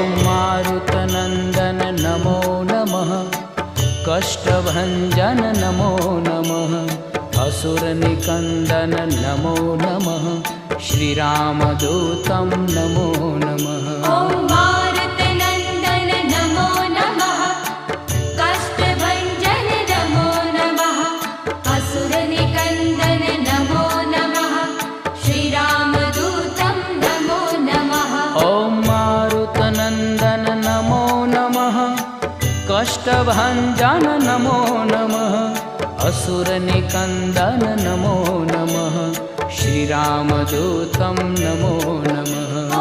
मारुतनन्दन नमो नमः, कष्टभञ्जन नमो नमः, असुरनिकन्दन नमो नमः, श्रीरामदूतं नमो नमः। ॐ मारुतनन्दन नमो नमः, कष्टभञ्जन नमो नमः, असुरनिकन्दन नमो नमः, श्रीरामदूतं नमो नमः। ॐ मारुतनन्दन नमो नमः, कष्टभञ्जन नमो नमः, असुरनिकन्दन नमो नमः, श्रीरामदूतं नमो नमः।